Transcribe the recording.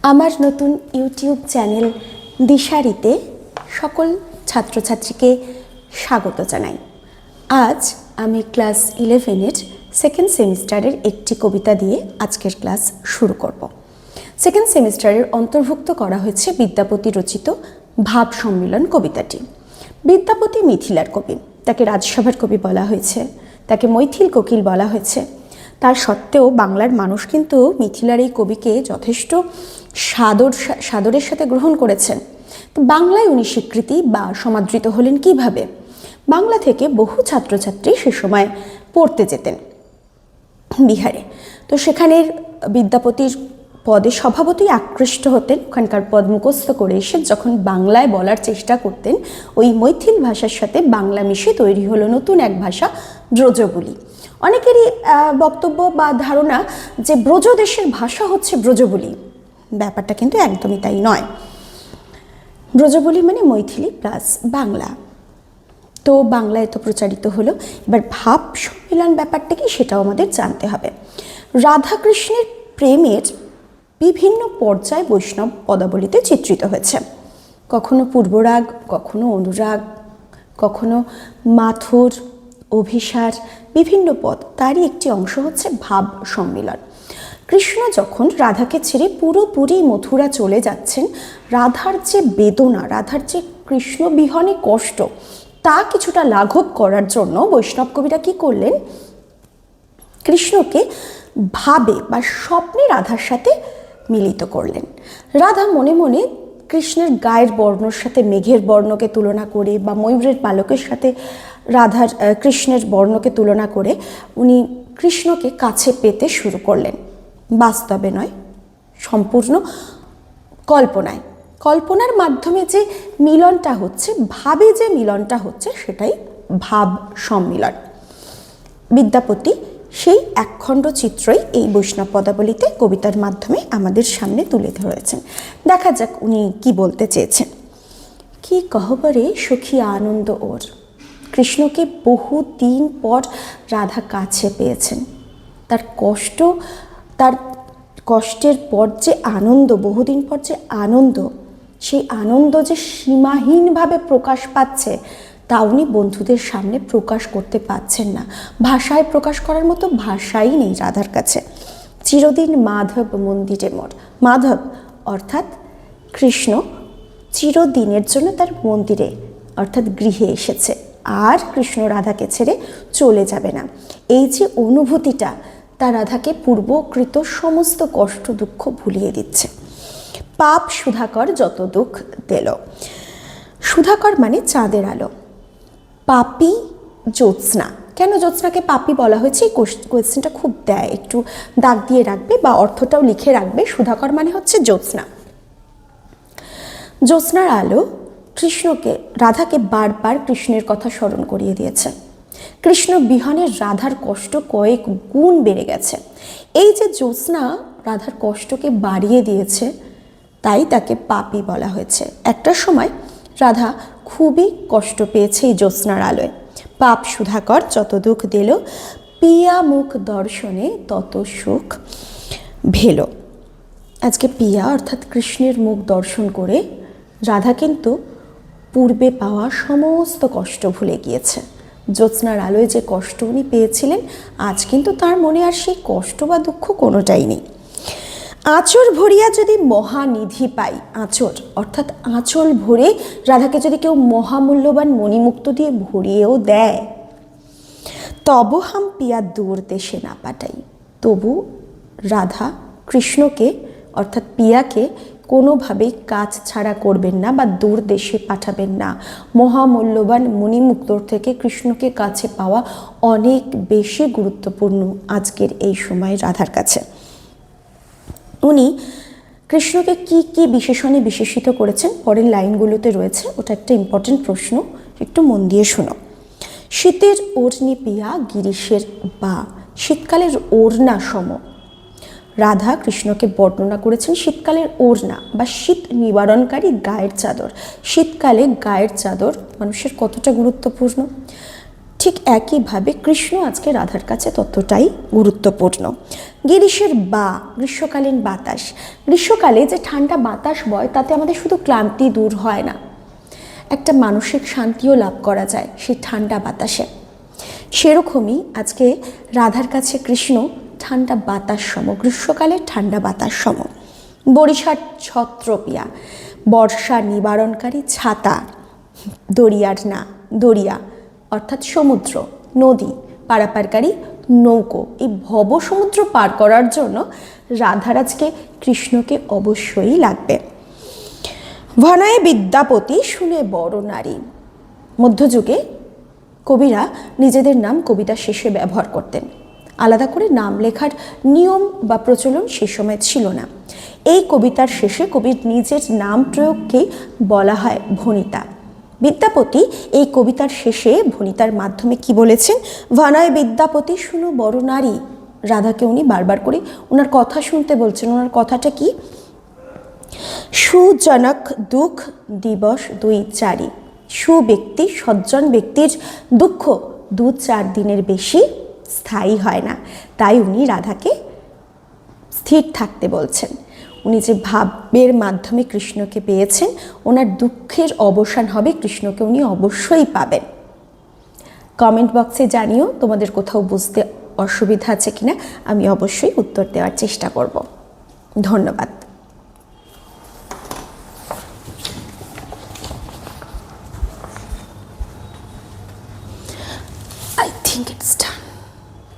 আমার নতুন YouTube channel দিশারিতে সকল ছাত্রছাত্রীকে স্বাগত জানাই। আজ আমি ক্লাস 11-এর সেকেন্ড সেমিস্টারের একটি কবিতা দিয়ে আজকের ক্লাস শুরু করব। সেকেন্ড সেমিস্টারের অন্তর্ভুক্ত করা হয়েছে বিদ্যাপতি রচিত ভাব সম্মিলন কবিতাটি। বিদ্যাপতি মিথিলার কবি, তাকে রাজসভার কবি বলা হয়েছে, তাকে মৈথিল কোকিল বলা হয়েছে। তার সত্ত্বেও বাংলার মানুষ কিন্তু মিথিলার এই কবিকে যথেষ্ট সাদরের সাথে গ্রহণ করেছেন। তো বাংলায় উনি স্বীকৃতি বা সমাদৃত হলেন কিভাবে? বাংলা থেকে বহু ছাত্রছাত্রী সে সময় পড়তে যেতেন বিহারে। তো সেখানের বিদ্যাপতির পদে স্বভাবতই আকৃষ্ট হতেন। ওখানকার পদ মুখস্থ করে এসে যখন বাংলায় বলার চেষ্টা করতেন, ওই মৈথিল ভাষার সাথে বাংলা মিশে তৈরি হলো নতুন এক ভাষা, ব্রজবুলি। অনেকেরই বক্তব্য বা ধারণা যে ব্রজদেশের ভাষা হচ্ছে ব্রজবুলি। ব্যাপারটা কিন্তু একদমই তাই নয়। ব্রজবুলি মানে মৈথিলি প্লাস বাংলা। তো বাংলায় তো প্রচারিত হলো। এবার ভাব সম্মিলন ব্যাপারটা কি, সেটাও আমাদের জানতে হবে। রাধাকৃষ্ণের প্রেমের বিভিন্ন পর্যায় বৈষ্ণব পদাবলিতে চিত্রিত হয়েছে। কখনো পূর্বরাগ, কখনো অনুরাগ, কখনো মাথুর, অভিসার, বিভিন্ন পদ। তারই একটি অংশ হচ্ছে ভাব সম্মিলন। কৃষ্ণ যখন রাধাকে ছেড়ে পুরোপুরি মথুরা চলে যাচ্ছেন, রাধার যে বেদনা, রাধার যে কৃষ্ণ বিহনে কষ্ট, তা কিছুটা লাঘব করার জন্য বৈষ্ণব কবিরা কি করলেন? কৃষ্ণকে ভাবে বা স্বপ্নে রাধার সাথে মিলিত করলেন। রাধা মনে মনে কৃষ্ণের গায়ের বর্ণর সাথে মেঘের বর্ণকে তুলনা করে বা ময়ূরের পালকের সাথে কৃষ্ণের বর্ণকে তুলনা করে উনি কৃষ্ণকে কাছে পেতে শুরু করলেন। বাস্তবে নয়, সম্পূর্ণ কল্পনায়। কল্পনার মাধ্যমে যে মিলনটা হচ্ছে, ভাবে যে মিলনটা হচ্ছে, সেটাই ভাব সম্মিলন। বিদ্যাপতি সেই একখণ্ড চিত্রই এই বৈষ্ণব পদাবলিতে কবিতার মাধ্যমে আমাদের সামনে তুলে ধরেছেন। দেখা যাক উনি কি বলতে চেয়েছেন। কি কহবরে সখী আনন্দ ওর। কৃষ্ণকে বহু দিন পর রাধা কাছে পেয়েছেন। তার কষ্টের পর যে আনন্দ, বহুদিন পর যে আনন্দ, সেই আনন্দ যে সীমাহীনভাবে প্রকাশ পাচ্ছে, তা উনি বন্ধুদের সামনে প্রকাশ করতে পারছেন না। ভাষায় প্রকাশ করার মতো ভাষাই নেই রাধার কাছে। চিরদিন মাধব মন্দিরে মোর। মাধব অর্থাৎ কৃষ্ণ চিরদিনের জন্য তার মন্দিরে অর্থাৎ গৃহে এসেছে, আর কৃষ্ণ রাধাকে ছেড়ে চলে যাবে না। এই যে অনুভূতিটা, তা রাধাকে পূর্বকৃত সমস্ত কষ্ট দুঃখ ভুলিয়ে দিচ্ছে। পাপ সুধাকর যত দুঃখ দিল। সুধাকর মানে চাঁদের আলো। পাপী জ্যোৎস্না। কেন জ্যোৎস্নাকে পাপী বলা হয়েছে, এই কোয়েশ্চেনটা খুব দেয়, একটু দাগ দিয়ে রাখবে বা অর্থটাও লিখে রাখবে। সুধাকর মানে হচ্ছে জ্যোৎস্না। জ্যোৎস্নার আলো রাধাকে বারবার কৃষ্ণের কথা স্মরণ করিয়ে দিয়েছে। কৃষ্ণ বিহনের রাধার কষ্ট কয়েক গুণ বেড়ে গেছে। এই যে জ্যোৎস্না রাধার কষ্টকে বাড়িয়ে দিয়েছে, তাই তাকে পাপী বলা হয়েছে। একটা সময় রাধা খুবই কষ্ট পেয়েছে এই জ্যোৎস্নার আলোয়। পাপ সুধাকর যত দুঃখ দিল, পিয়া মুখ দর্শনে তত সুখ ভেল। আজকে পিয়া অর্থাৎ কৃষ্ণের মুখ দর্শন করে রাধা কিন্তু পূর্বে পাওয়া সমস্ত কষ্ট ভুলে গিয়েছে। জ্যোৎস্নার আলোয় যে কষ্ট উনি পেয়েছিলেন, আজ কিন্তু তার মনে আর সেই কষ্ট বা দুঃখ কোনোটাই নেই। আঁচল ভরিয়া যদি মহানিধি পাই। আঁচল অর্থাৎ আঁচল ভরে রাধাকে যদি কেউ মহামূল্যবান মণিমুক্ত দিয়ে ভরিয়েও দেয়, তব হাম পিয়া দূর দেশে না পাঠাই। তবু রাধা কৃষ্ণকে অর্থাৎ পিয়াকে কোনোভাবেই কাজ ছাড়া করবেন না বা দূর দেশে পাঠাবেন না। মহামূল্যবান মণিমুক্তর থেকে কৃষ্ণকে কাছে পাওয়া অনেক বেশি গুরুত্বপূর্ণ আজকের এই সময় রাধার কাছে। উনি কৃষ্ণকে কি কি বিশেষণে বিশেষিত করেছেন পরের লাইনগুলোতে রয়েছে, ওটা একটা ইম্পর্টেন্ট প্রশ্ন, একটু মন দিয়ে শোনো। শীতের ওড়নি পিয়া গিরিশের বা। শীতকালের ওড়না সম। রাধা কৃষ্ণকে বর্ণনা করেছেন শীতকালের ওড়না বা শীত নিবারণকারী গায়ের চাদর। শীতকালে গায়ের চাদর মানুষের কতটা গুরুত্বপূর্ণ। ঠিক একইভাবে কৃষ্ণ আজকে রাধার কাছে ততটাই গুরুত্বপূর্ণ। গিরিশের বা, গ্রীষ্মকালীন বাতাস। গ্রীষ্মকালে যে ঠান্ডা বাতাস বয় তাতে আমাদের শুধু ক্লান্তি দূর হয় না, একটা মানসিক শান্তিও লাভ করা যায় সেই ঠান্ডা বাতাসে। সেরকমই আজকে রাধার কাছে কৃষ্ণ ঠান্ডা বাতাস সম, গ্রীষ্মকালের ঠান্ডা বাতাস সম। বরিশার ছত্রপিয়া, বর্ষা নিবারণকারী ছাতা। দরিয়ার না, দরিয়া অর্থাৎ সমুদ্র, নদী পারাপারকারী নৌকো। এই ভব সমুদ্র পার করার জন্য রাধার আজকে কৃষ্ণকে অবশ্যই লাগবে। ভনায় বিদ্যাপতি, শুনে বড় নারী। মধ্যযুগে কবিরা নিজেদের নাম কবিতার শেষে ব্যবহার করতেন। আলাদা করে নাম লেখার নিয়ম বা প্রচলন সে সময় ছিল না। এই কবিতার শেষে কবির নিজের নাম প্রয়োগকেই বলা হয় ভণিতা। বিদ্যাপতি এই কবিতার শেষে ভণিতার মাধ্যমে কি বলেছেন? ভনায় বিদ্যাপতি, শুনো বড় নারী। রাধাকে উনি বারবার করে ওনার কথা শুনতে বলছেন। ওনার কথাটা কি? সুজনক দুঃখ দিবস 2-4। সুব্যক্তি, সজ্জন ব্যক্তির দুঃখ 2-4 দিনের বেশি স্থায়ী হয় না, তাই উনি রাধাকে স্থির থাকতে বলছেন। উনি যে ভাবের মাধ্যমে কৃষ্ণকে পেয়েছেন, ওনার দুঃখের অবসান হবে, কৃষ্ণকে উনি অবশ্যই পাবেন। কমেন্ট বক্সে জানিও তোমাদের কোথাও বুঝতে অসুবিধা আছে কিনা, আমি অবশ্যই উত্তর দেওয়ার চেষ্টা করব। ধন্যবাদ।